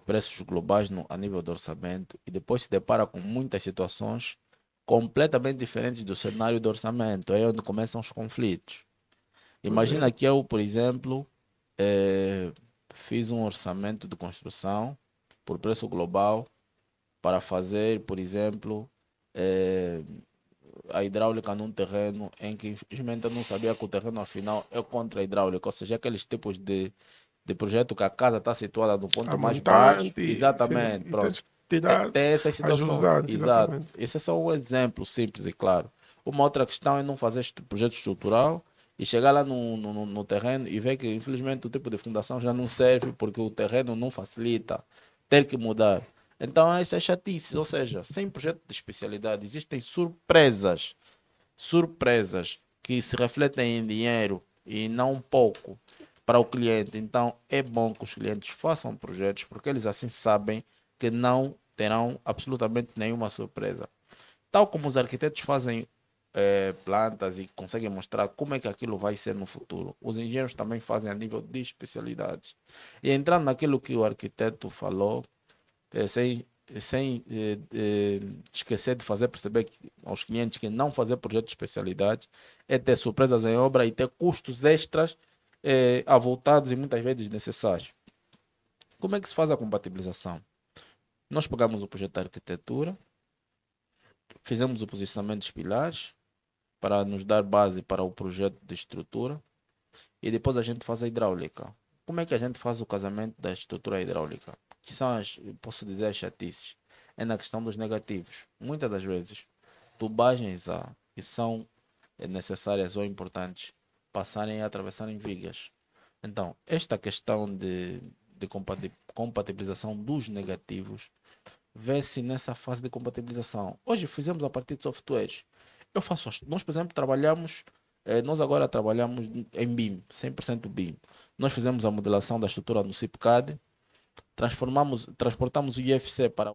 preços globais a nível de orçamento e depois se depara com muitas situações completamente diferentes do cenário de orçamento. Aí é onde começam os conflitos. Imagina que eu, por exemplo, fiz um orçamento de construção por preço global para fazer, por exemplo, a hidráulica num terreno em que infelizmente eu não sabia que o terreno afinal é contra a hidráulica, ou seja, aqueles tipos de projeto que a casa está situada no ponto A mais baixo. montante, Exatamente, sim, e pronto. tens que tirar Tem essas as situações. usantes, Exato. exatamente. Esse é só um exemplo simples e claro. Uma outra questão é não fazer projeto estrutural e chegar lá no terreno e ver que infelizmente o tipo de fundação já não serve porque o terreno não facilita, ter que mudar. Então essa é chatice, ou seja, sem projeto de especialidade existem surpresas que se refletem em dinheiro e não pouco para o cliente. Então é bom que os clientes façam projetos porque eles assim sabem que não terão absolutamente nenhuma surpresa. Tal como os arquitetos fazem plantas e conseguem mostrar como é que aquilo vai ser no futuro, os engenheiros também fazem a nível de especialidades. E entrando naquilo que o arquiteto falou, sem esquecer de fazer perceber aos clientes que não fazer projeto de especialidade é ter surpresas em obra e ter custos extras avultados e muitas vezes necessários. Como é que se faz a compatibilização? Nós pegamos o projeto de arquitetura, fizemos o posicionamento dos pilares para nos dar base para o projeto de estrutura e depois a gente faz a hidráulica. Como é que a gente faz o casamento da estrutura hidráulica? Que são posso dizer, as chatices. É na questão dos negativos. Muitas das vezes, tubagens que são necessárias ou importantes passarem a atravessarem vigas. Então, esta questão de compatibilização dos negativos vê-se nessa fase de compatibilização. Hoje fizemos a partir de softwares. Nós, por exemplo, nós agora trabalhamos em BIM, 100% BIM. Nós fizemos a modelação da estrutura no CIPCAD, transportamos o IFC para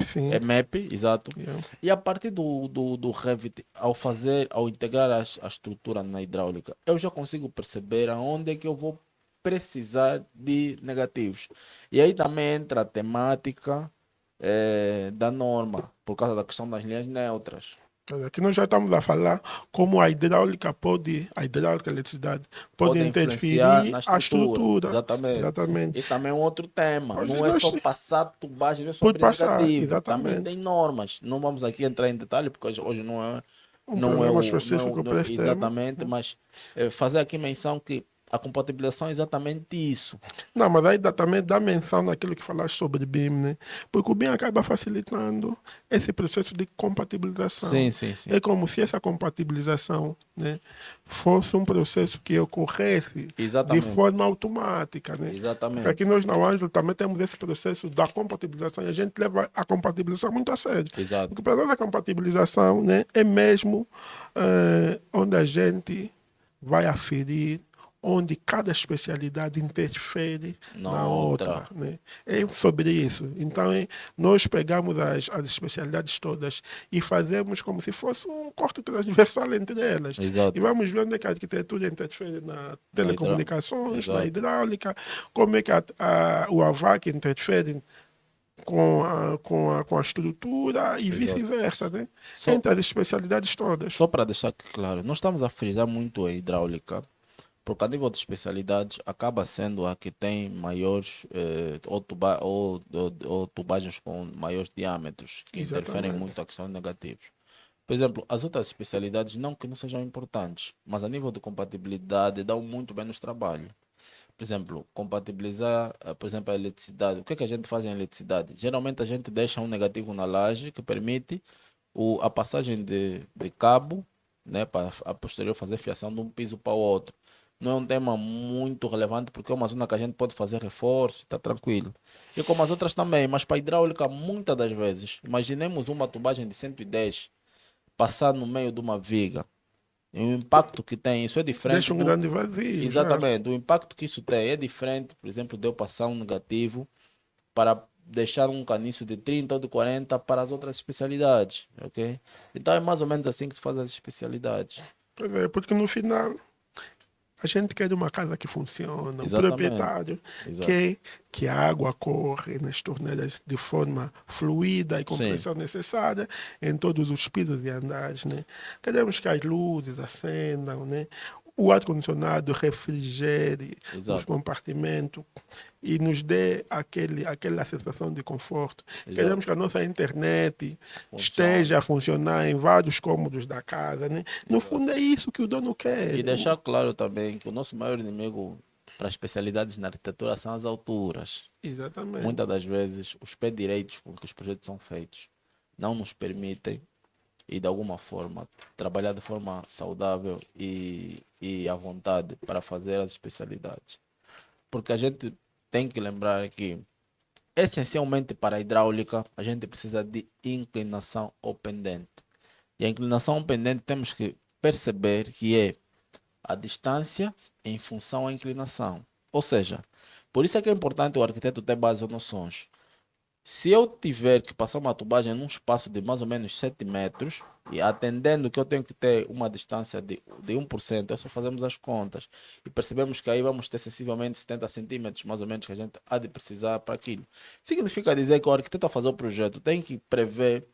sim. É MEP, exato. Yeah. E a partir do Revit, ao integrar a estrutura na hidráulica, eu já consigo perceber aonde é que eu vou precisar de negativos. E aí também entra a temática da norma, por causa da questão das linhas neutras. Aqui nós já estamos a falar como a hidráulica a hidráulica, a eletricidade, pode Pode influenciar interferir na a estrutura. estrutura. Exatamente. Exatamente. Isso também é um outro tema. Hoje Não é nós só passar tubagem, não é pode sobre passar, negativo. Também exatamente. tem normas. Não vamos aqui entrar em detalhe, porque hoje não é, Um programa específico para esse tema. exatamente, mas fazer aqui menção que a compatibilização é exatamente isso. Não, mas aí também dá menção naquilo que falaste sobre BIM, né? Porque o BIM acaba facilitando esse processo de compatibilização. Sim, sim, sim. É como se essa compatibilização, né, fosse um processo que ocorresse de Exatamente. forma automática, né? Porque Exatamente. aqui nós na Ângelo também temos esse processo da compatibilização e a gente leva a compatibilização muito a sério. Exato. Porque para nós a compatibilização, né, é mesmo onde a gente vai aferir onde cada especialidade interfere na outra. Né? É sobre isso. Então, nós pegamos as especialidades todas e fazemos como se fosse um corte transversal entre elas. Exato. E vamos ver onde é que a arquitetura interfere na telecomunicações, na hidráulica, como é que o AVAC interfere com a estrutura e vice-versa, né? Entre as especialidades todas. Só para deixar claro, nós estamos a frisar muito a hidráulica, porque a nível de especialidades acaba sendo a que tem maiores ou tubagens com maiores diâmetros que interferem muito a questão de negativos. Por exemplo, as outras especialidades não que não sejam importantes, mas a nível de compatibilidade dão muito menos trabalho. Por exemplo, compatibilizar, por exemplo, a eletricidade. O que é que a gente faz em eletricidade? Geralmente a gente deixa um negativo na laje que permite a passagem de cabo, né, para a posterior fazer fiação de um piso para o outro. Não é um tema muito relevante porque é uma zona que a gente pode fazer reforço, está tranquilo. E como as outras também, mas para a hidráulica, muitas das vezes, imaginemos uma tubagem de 110 passar no meio de uma viga. E o impacto que tem, isso é diferente. Deixa um grande vazio. Exatamente. Já. O impacto que isso tem é diferente, por exemplo, de eu passar um negativo para deixar um caniço de 30 ou de 40 para as outras especialidades, ok? Então é mais ou menos assim que se faz as especialidades. Porque no final a gente quer uma casa que funciona, Exatamente. O proprietário quer que a água corre nas torneiras de forma fluida e com pressão necessária em todos os pisos e andares, né? Queremos que as luzes acendam, né? O ar-condicionado refrigere os compartimentos e nos dê aquela sensação de conforto. Queremos que a nossa internet esteja a funcionar em vários cômodos da casa. Né? No fundo, é isso que o dono quer. E deixar claro também que o nosso maior inimigo para especialidades na arquitetura são as alturas. Exatamente. Muitas das vezes, os pés direitos com que os projetos são feitos não nos permitem e de alguma forma trabalhar de forma saudável e à vontade para fazer as especialidades. Porque a gente tem que lembrar que essencialmente para a hidráulica a gente precisa de inclinação ou pendente. E a inclinação pendente temos que perceber que é a distância em função à inclinação. Ou seja, por isso é que é importante o arquiteto ter bases ou noções. Se eu tiver que passar uma tubagem num espaço de mais ou menos 7 metros, e atendendo que eu tenho que ter uma distância de 1%, é só fazemos as contas. E percebemos que aí vamos ter sensivelmente 70 centímetros, mais ou menos, que a gente há de precisar para aquilo. Significa dizer que o arquiteto a fazer o projeto tem que prever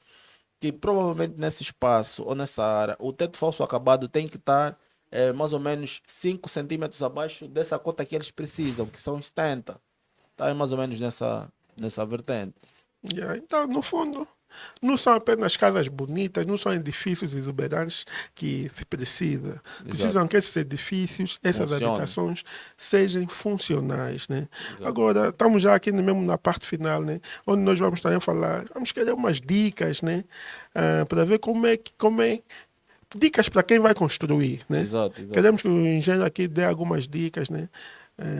que provavelmente nesse espaço ou nessa área, o teto falso acabado tem que estar mais ou menos 5 centímetros abaixo dessa cota que eles precisam, que são 70. Está mais ou menos nessa vertente. Então, no fundo, não são apenas casas bonitas, não são edifícios exuberantes que se precisa. Precisam que esses edifícios, essas habitações, sejam funcionais. Né? Agora, estamos já aqui mesmo na parte final, né? Onde nós vamos também falar, vamos querer umas dicas, né? Para ver como é dicas para quem vai construir. Né? Exato. Queremos que o engenheiro aqui dê algumas dicas, né?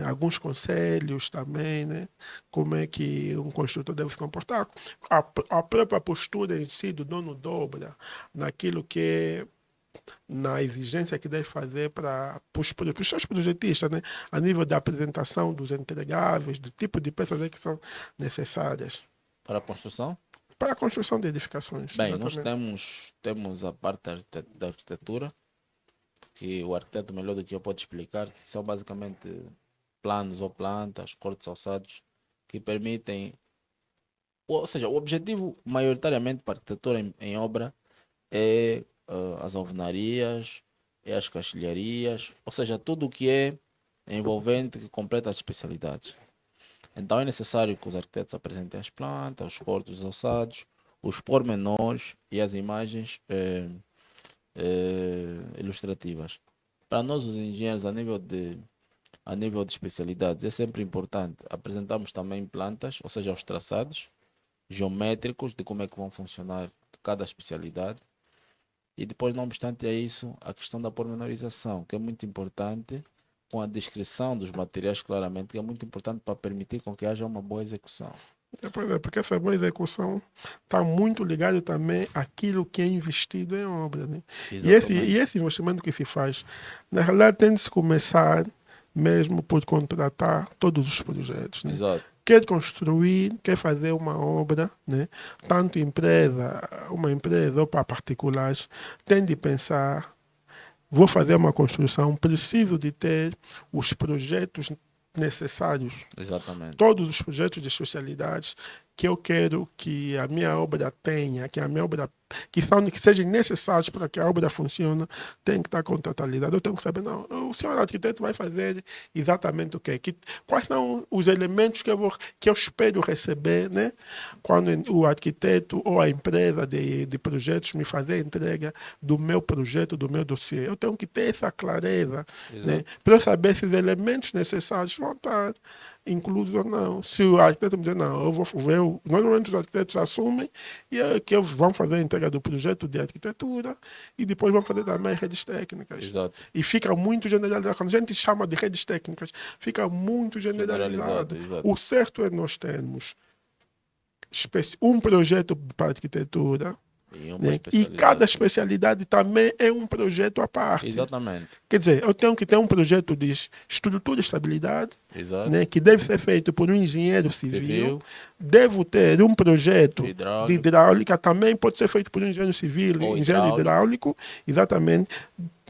Alguns conselhos também, né? Como é que um construtor deve se comportar. A própria postura em si do dono de obra, naquilo que é, na exigência que deve fazer para os seus projetistas, né? A nível da apresentação dos entregáveis, do tipo de peças que são necessárias. Para a construção? para a construção de edificações. Bem, nós Exatamente. temos a parte da arquitetura, que o arquiteto melhor do que eu pode explicar, que são basicamente planos ou plantas, cortes alçados, que permitem, ou seja, o objetivo maioritariamente para a arquitetura em obra é as alvenarias, é as caixilharias, ou seja, tudo o que é envolvente que completa as especialidades. Então é necessário que os arquitetos apresentem as plantas, os cortes, os alçados, os pormenores e as imagens ilustrativas. Para nós, os engenheiros, a nível de especialidades, é sempre importante apresentarmos também plantas, ou seja, os traçados geométricos de como é que vão funcionar cada especialidade. E depois, não obstante a isso, a questão da pormenorização, que é muito importante, com a descrição dos materiais claramente, que é muito importante para permitir com que haja uma boa execução. Pois é, porque essa boa execução está muito ligado também àquilo que é investido em obra. Né? Exatamente. E esse investimento que se faz, na realidade, tem de se começar mesmo por contratar todos os projetos. Né? Exato. Quer construir, quer fazer uma obra, né? Tanto uma empresa ou para particulares, tem de pensar, vou fazer uma construção, preciso de ter os projetos necessários, Exatamente. todos os projetos de especialidades que eu quero que a minha obra tenha, que a minha obra, que sejam necessários para que a obra funcione, tem que estar com totalidade. Eu tenho que saber, não, o senhor arquiteto vai fazer exatamente o quê? Quais são os elementos que eu espero receber, né? Quando o arquiteto ou a empresa de projetos me fazer a entrega do meu projeto, do meu dossiê. Eu tenho que ter essa clareza, né? Para eu saber se os elementos necessários vão estar inclusos ou não. Se o arquiteto me dizer, não, eu vou ver, normalmente os arquitetos assumem e que vão fazer a entrega do projeto de arquitetura e depois vão fazer também redes técnicas. Exato. E fica muito generalizado. Quando a gente chama de redes técnicas, fica muito generalizado. Exato. O certo é nós termos um projeto para arquitetura, né? E cada especialidade também é um projeto à parte. Exatamente. Quer dizer, eu tenho que ter um projeto de estrutura e estabilidade, Exato. né, que deve ser feito por um engenheiro civil. Devo ter um projeto de hidráulica, também pode ser feito por um engenheiro civil, ou engenheiro hidráulico, exatamente.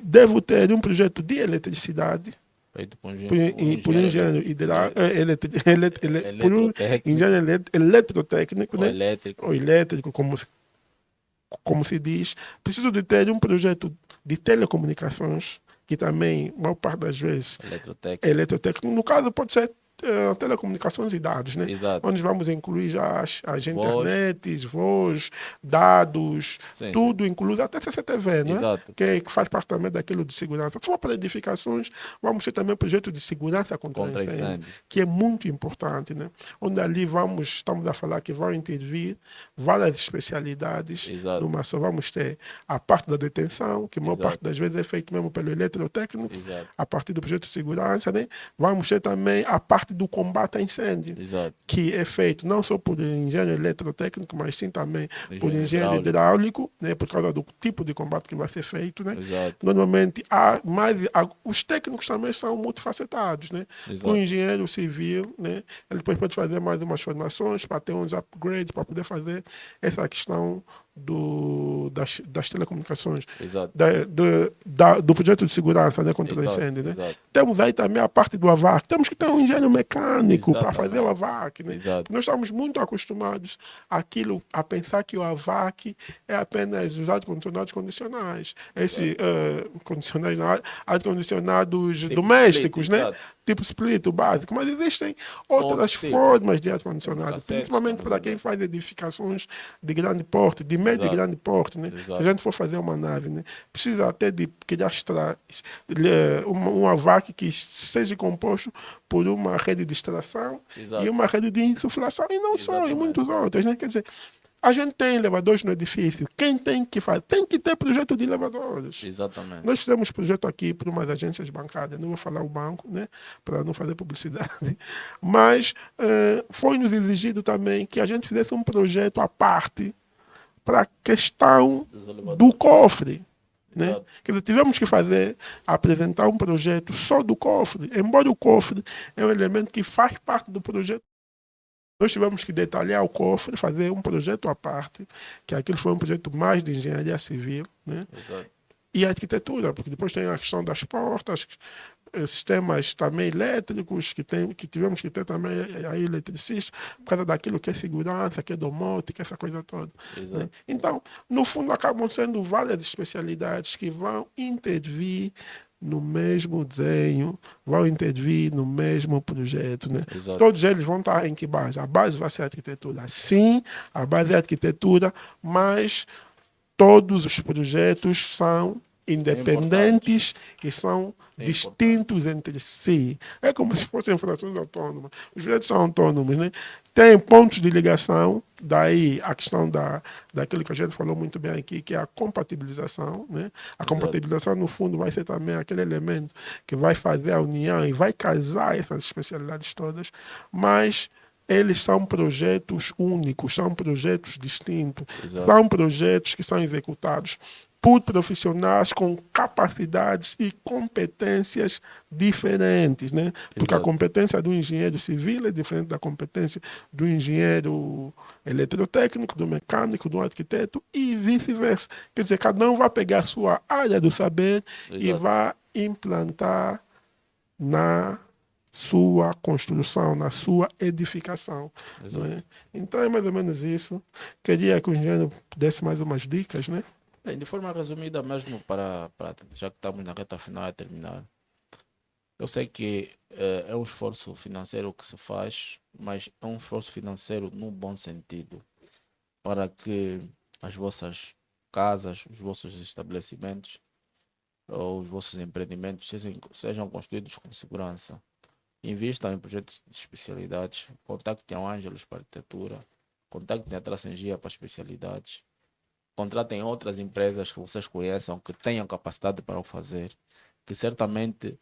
Devo ter um projeto de eletricidade, feito por um por um engenheiro eletrotécnico, né? Ou elétrico, como se diz. Preciso de ter um projeto de telecomunicações, que também, a maior parte das vezes, é eletrotécnico. No caso, pode ser telecomunicações e dados, né? Exato. Onde vamos incluir já as internets, voz, dados, tudo incluído, até CCTV, né? Que faz parte também daquilo de segurança. Só para edificações, vamos ter também o projeto de segurança contra incêndio, que é muito importante, né? Onde ali estamos a falar que vão intervir várias especialidades. Numa só vamos ter a parte da detenção, que a maior parte das vezes é feito mesmo pelo eletrotécnico, a partir do projeto de segurança, né? Vamos ter também a parte do combate a incêndio, que é feito não só por engenheiro eletrotécnico, mas sim também por engenheiro hidráulico, né, por causa do tipo de combate que vai ser feito. Né? Normalmente, os técnicos também são multifacetados. Né? O engenheiro civil, né, ele depois pode fazer mais umas formações para ter uns upgrades, para poder fazer essa questão das telecomunicações, do projeto de segurança, né, contra o incêndio. Né? Temos aí também a parte do AVAC. Temos que ter um engenheiro mecânico para fazer o AVAC. Né? Nós estamos muito acostumados a pensar que o AVAC é apenas os ar-condicionados condicionais. Ar-condicionados domésticos, né? Tipo split, o básico. Mas existem outras formas de ar-condicionado, principalmente para quem faz edificações de grande porte, de médio e grande porte. Né? Se a gente for fazer uma nave, né? Precisa até de criar um AVAC que seja composto por uma rede de extração e uma rede de insuflação, e não só, e muitos outros. Né? Quer dizer, a gente tem elevadores no edifício. Quem tem que fazer? Tem que ter projeto de elevadores. Exatamente. Nós fizemos projeto aqui por umas agências bancárias, não vou falar o banco, né, para não fazer publicidade, mas foi-nos exigido também que a gente fizesse um projeto à parte para a questão do cofre. Né? Quer dizer, tivemos que apresentar um projeto só do cofre, embora o cofre é um elemento que faz parte do projeto. Nós tivemos que detalhar o cofre, fazer um projeto à parte, que aquilo foi um projeto mais de engenharia civil, né? Exato. E arquitetura, porque depois tem a questão das portas, sistemas também elétricos, que tivemos que ter também aí eletricista, por causa daquilo que é segurança, que é domótica, essa coisa toda. Né? Exato. Então, no fundo, acabam sendo várias especialidades que vão intervir no mesmo desenho, vão intervir no mesmo projeto. Né? Exato. Todos eles vão estar em que base? A base vai ser a arquitetura. Sim, a base é a arquitetura, mas todos os projetos são independentes e são distintos entre si. É como se fossem frações autônomas. Os projetos são autônomos, né? Tem pontos de ligação, daí a questão daquilo que a gente falou muito bem aqui, que é a compatibilização. Né? A compatibilização, no fundo, vai ser também aquele elemento que vai fazer a união e vai casar essas especialidades todas, mas eles são projetos únicos, são projetos distintos, Exato. são projetos que são executados por profissionais com capacidades e competências diferentes, né? Porque Exato. a competência do engenheiro civil é diferente da competência do engenheiro eletrotécnico, do mecânico, do arquiteto e vice-versa. Quer dizer, cada um vai pegar a sua área do saber e Exato. vai implantar na sua construção, na sua edificação. Não é? Então é mais ou menos isso. Queria que o engenheiro desse mais umas dicas, né? Bem, de forma resumida mesmo, já que estamos na reta final a terminar, eu sei que é um esforço financeiro que se faz, mas é um esforço financeiro no bom sentido, para que as vossas casas, os vossos estabelecimentos ou os vossos empreendimentos sejam construídos com segurança. Invistam em projetos de especialidades, contactem a Ângelos para arquitetura, contactem a Tracengia para especialidades, contratem outras empresas que vocês conheçam, que tenham capacidade para o fazer, que certamente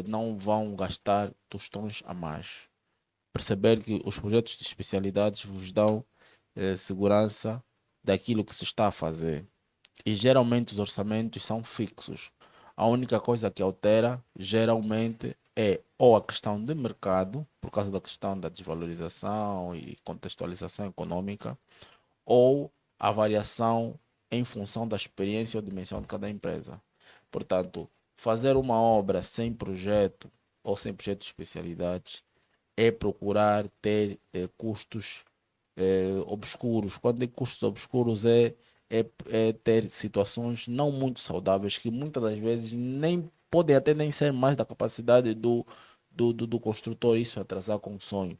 não vão gastar tostões a mais. Perceber que os projetos de especialidades vos dão segurança daquilo que se está a fazer. E geralmente os orçamentos são fixos. A única coisa que altera geralmente é ou a questão de mercado, por causa da questão da desvalorização e contextualização econômica, ou a variação em função da experiência ou dimensão de cada empresa. Portanto, fazer uma obra sem projeto ou sem projeto de especialidades é procurar ter custos obscuros. Quando digo custos obscuros é ter situações não muito saudáveis que muitas das vezes nem podem até nem ser mais da capacidade do construtor, isso atrasar com o sonho.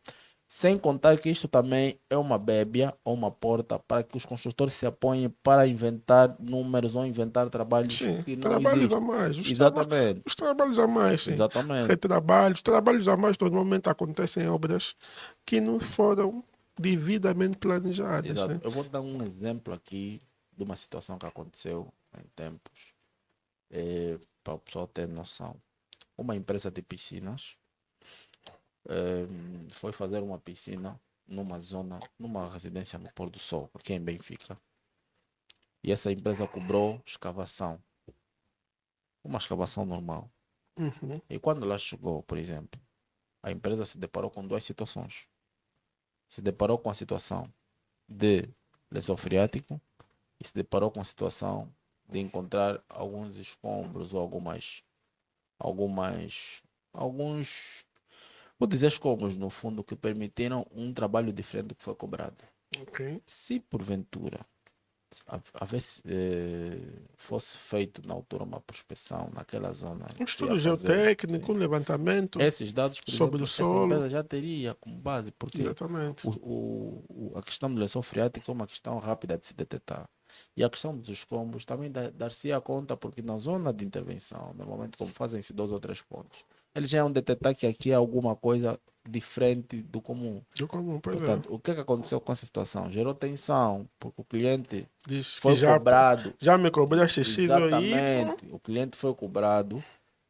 Sem contar que isto também é uma bébia ou uma porta para que os construtores se apoiem para inventar números ou inventar trabalhos Sim, que não trabalhos a existem. mais. Exatamente. Os trabalhos a mais, sim. Exatamente. Os trabalhos a mais normalmente acontecem em obras que não foram devidamente planejadas. Exato. Né? Eu vou dar um exemplo aqui de uma situação que aconteceu em tempos, para o pessoal ter noção. Uma empresa de piscinas foi fazer uma piscina numa zona, numa residência no Pôr do Sol, aqui em Benfica. E essa empresa cobrou escavação. Uma escavação normal. Uhum. E quando ela chegou, por exemplo, a empresa se deparou com duas situações. Se deparou com a situação de lençol freático e se deparou com a situação de encontrar alguns escombros ou alguns, vou dizer escombros no fundo, que permitiram um trabalho diferente do que foi cobrado. Okay. Se porventura fosse feito na altura uma prospecção naquela zona, Um estudo geotécnico, um levantamento esses dados, por sobre exemplo, o essa solo. empresa já teria como base, porque Exatamente. a questão do lençol freático é uma questão rápida de se detectar. E a questão dos escombros também dar-se a conta, porque na zona de intervenção, normalmente como fazem-se 2 ou 3 pontos, eles já vão detectar que aqui é alguma coisa diferente do comum. Portanto, o que aconteceu com essa situação? Gerou tensão, porque o cliente foi cobrado. Já me cobraste Exatamente. O cliente foi cobrado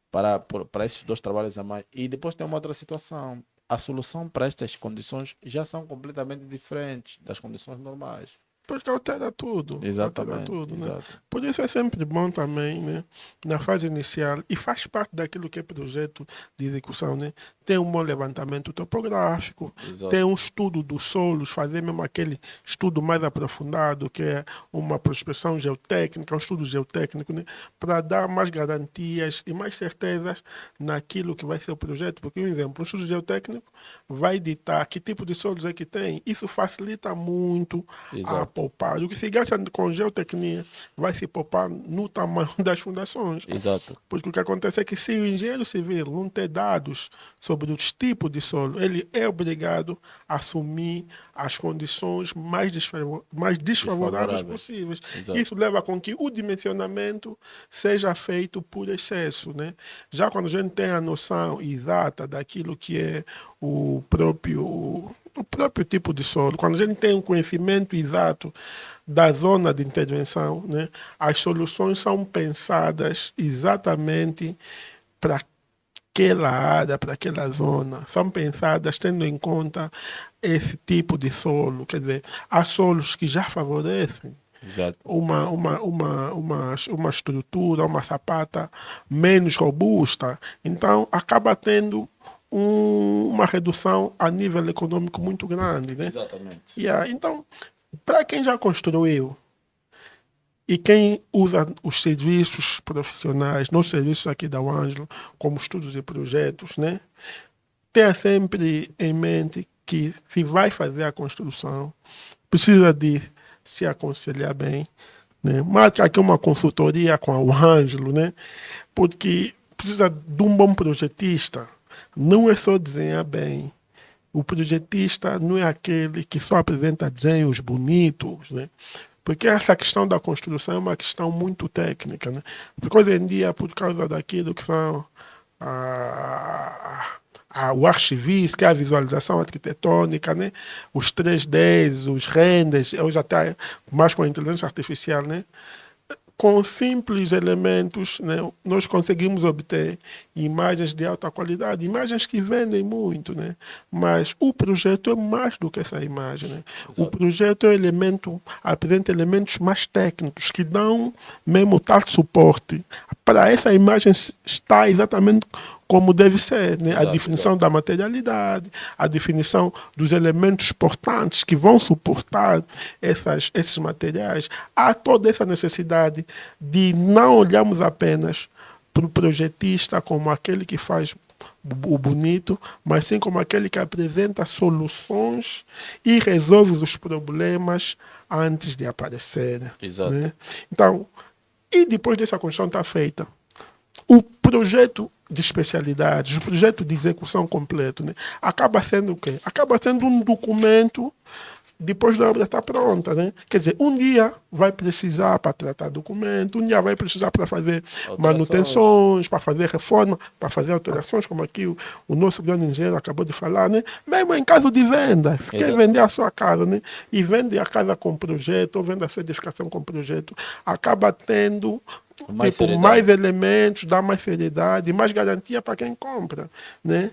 para esses 2 trabalhos a mais. E depois tem uma outra situação. A solução para estas condições já são completamente diferentes das condições normais. Porque altera tudo. Exatamente. Altera tudo, né? Exato. Por isso é sempre bom também, né? Na fase inicial, e faz parte daquilo que é projeto de execução, né? tem um bom levantamento topográfico, Exato. tem um estudo dos solos, fazer mesmo aquele estudo mais aprofundado, que é uma prospecção geotécnica, um estudo geotécnico, né? Para dar mais garantias e mais certezas naquilo que vai ser o projeto. Porque, por exemplo, um estudo geotécnico vai ditar que tipo de solos é que tem. Isso facilita muito a Exato. poupar. O que se gasta com geotecnia vai se poupar no tamanho das fundações. Exato. Porque o que acontece é que se o engenheiro civil não ter dados sobre os tipos de solo, ele é obrigado a assumir as condições mais desfavoráveis possíveis. Exato. Isso leva com que o dimensionamento seja feito por excesso, né? Já quando a gente tem a noção exata daquilo que é o próprio tipo de solo, quando a gente tem um conhecimento exato da zona de intervenção, né, as soluções são pensadas exatamente para aquela área, para aquela zona. São pensadas tendo em conta esse tipo de solo. Quer dizer, há solos que já favorecem Exato. uma estrutura, uma sapata menos robusta. Então, acaba tendo uma redução a nível econômico muito grande, né? Exatamente. Então, para quem já construiu e quem usa os serviços profissionais, nos serviços aqui da Ângelo, como estudos e projetos, né? Tenha sempre em mente que se vai fazer a construção, precisa de se aconselhar bem, né? Marca aqui uma consultoria com o Ângelo, né? Porque precisa de um bom projetista. Não é só desenhar bem. O projetista não é aquele que só apresenta desenhos bonitos, né? Porque essa questão da construção é uma questão muito técnica, né? Porque hoje em dia, por causa daquilo que são o archivismo, que é a visualização arquitetônica, né? Os 3Ds, os renders, hoje até mais com a inteligência artificial, né? Com simples elementos, né, nós conseguimos obter imagens de alta qualidade, imagens que vendem muito, né? Mas o projeto é mais do que essa imagem, né? O projeto é um elemento, apresenta elementos mais técnicos que dão mesmo tal suporte para essa imagem estar exatamente como deve ser, né? A definição da materialidade, a definição dos elementos portantes que vão suportar esses materiais. Há toda essa necessidade de não olharmos apenas para o projetista como aquele que faz o bonito, mas sim como aquele que apresenta soluções e resolve os problemas antes de aparecer. Exato. Né? Então, e depois dessa construção estar feita, o projeto de especialidades, o projeto de execução completo, né, acaba sendo o quê? Acaba sendo um documento depois da obra estar pronta, né? Quer dizer, um dia vai precisar para tratar documento, um dia vai precisar para fazer manutenções, para fazer reforma, para fazer alterações, como aqui o nosso grande engenheiro acabou de falar, né? Mesmo em caso de venda, se quer vender a sua casa, né? E vende a casa com projeto, ou vende a sua edificação com projeto, acaba tendo mais elementos, dá mais seriedade, mais garantia para quem compra, né?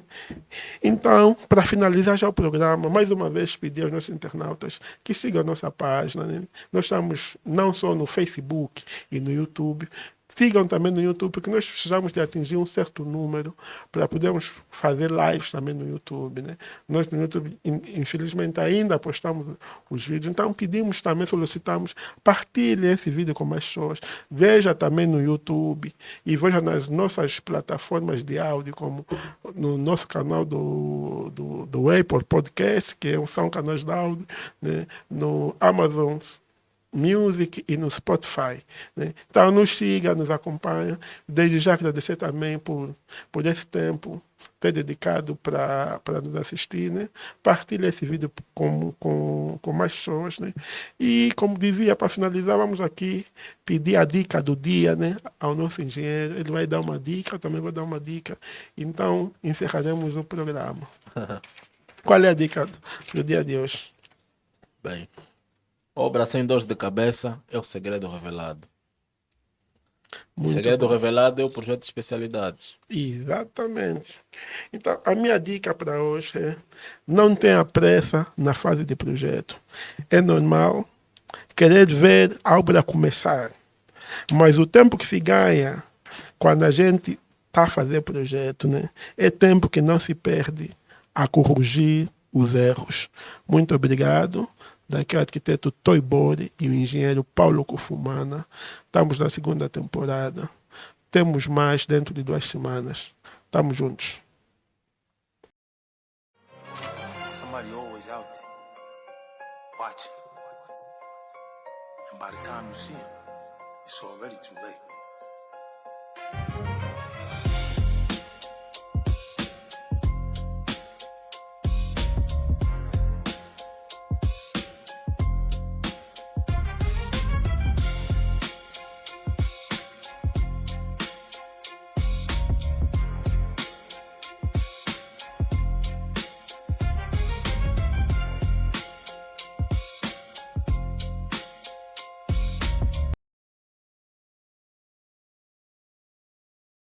Então, para finalizar já o programa, mais uma vez pedir aos nossos internautas que sigam a nossa página, né? Nós estamos não só no Facebook e no YouTube, sigam também no YouTube, porque nós precisamos de atingir um certo número para podermos fazer lives também no YouTube, né? Nós no YouTube, infelizmente, ainda postamos os vídeos, então pedimos também, solicitamos, partilhe esse vídeo com mais pessoas, veja também no YouTube e veja nas nossas plataformas de áudio, como no nosso canal do Apple Podcast, que são canais de áudio, né? No Amazon Music e no Spotify, né? Então nos siga, nos acompanha. Desde já agradecer também por esse tempo ter dedicado para nos assistir, né? Partilha esse vídeo com mais pessoas, né? E como dizia, para finalizar, vamos aqui pedir a dica do dia, né, ao nosso engenheiro. Ele vai dar uma dica, também vou dar uma dica. Então encerraremos o programa. Qual é a dica do dia de hoje? Bem, obra sem dor de cabeça é o segredo revelado. O segredo revelado é o projeto de especialidades. Exatamente. Então, a minha dica para hoje é: não tenha pressa na fase de projeto. É normal querer ver a obra começar, mas o tempo que se ganha quando a gente está a fazer projeto, né? É tempo que não se perde a corrigir os erros. Muito obrigado. Daqui o arquiteto Toy Bori e o engenheiro Paulo Kufumana. Estamos na segunda temporada. Temos mais dentro de 2 semanas. Estamos juntos. Somebody always out there watching. And by the time you see him, it's already too late.